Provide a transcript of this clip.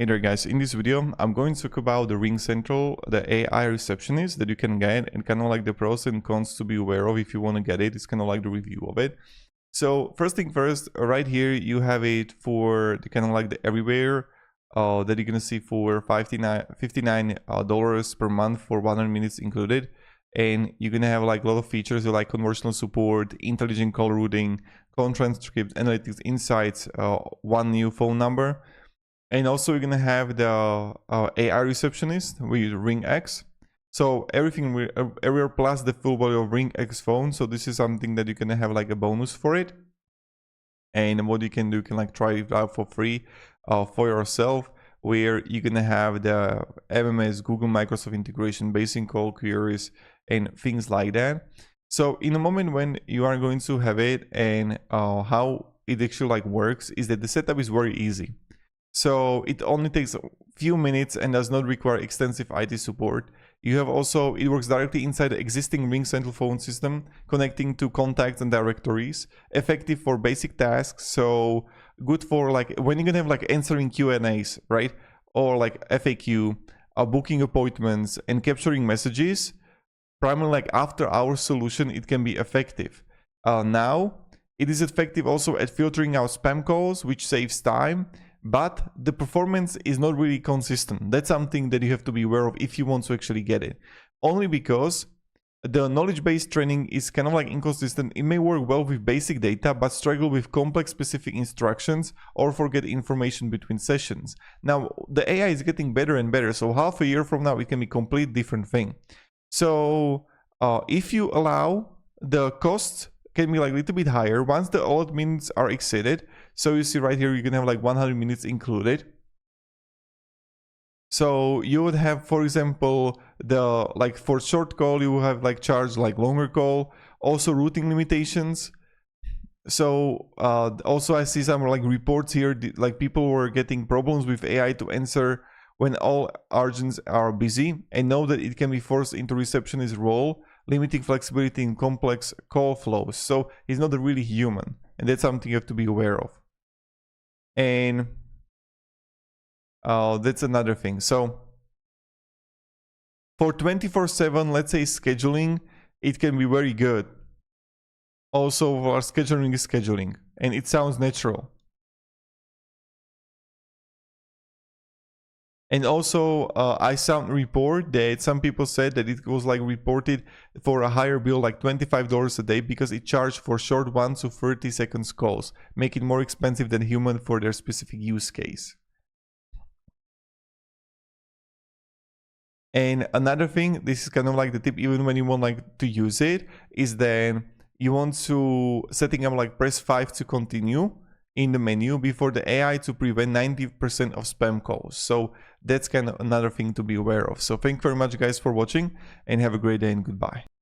Hey there guys, in this video I'm going to talk about the RingCentral, the AI receptionist that you can get, and kind of like the pros and cons to be aware of if you want to get it. It's kind of like the review of it. So first thing first, right here you have it for the kind of like the everywhere that you're gonna see for $59 per month for 100 minutes included. And you're gonna have like a lot of features like conversational support, intelligent call routing, call transcripts, analytics, insights, one new phone number. And also you're gonna have the AI receptionist with RingX. So everything everywhere plus the full body of RingX phone. So this is something that you're gonna have like a bonus for it. And what you can do, you can like try it out for free for yourself, where you're gonna have the MMS, Google, Microsoft integration, basic call queries, and things like that. So in a moment when you are going to have it, and how it actually like works is that the setup is very easy. So it only takes a few minutes and does not require extensive IT support. You have also, it works directly inside the existing RingCentral phone system, connecting to contacts and directories, effective for basic tasks. So good for like when you're gonna have like answering Q&As, right? Or like FAQ, booking appointments and capturing messages. Primarily like after our solution, it can be effective. Now, it is effective also at filtering out spam calls, which saves time. But the performance is not really consistent. That's something that you have to be aware of if you want to actually get it. Only because the knowledge-based training is kind of like inconsistent. It may work well with basic data, but struggle with complex specific instructions or forget information between sessions. Now, the AI is getting better and better. So half a year from now, it can be a complete different thing. So if you allow, the costs can be like a little bit higher once the allotted minutes are exceeded. So you see right here, you can have like 100 minutes included. So you would have, for example, the like for short call, you will have like charge like longer call, also routing limitations. So also I see some like reports here, like people were getting problems with AI to answer when all agents are busy, and know that it can be forced into receptionist role, limiting flexibility in complex call flows. So he's not really human, and that's something you have to be aware of. And that's another thing. So for 24/7, let's say scheduling, it can be very good. Also for scheduling, and it sounds natural. And also, I saw a report that some people said that it was like reported for a higher bill, like $25 a day, because it charged for short 1 to 30 seconds calls, making it more expensive than human for their specific use case. And another thing, this is kind of like the tip, even when you want like to use it, is then you want to setting up like press 5 to continue in the menu before the AI to prevent 90% of spam calls. So that's kind of another thing to be aware of. So thank you very much guys for watching, and have a great day and goodbye.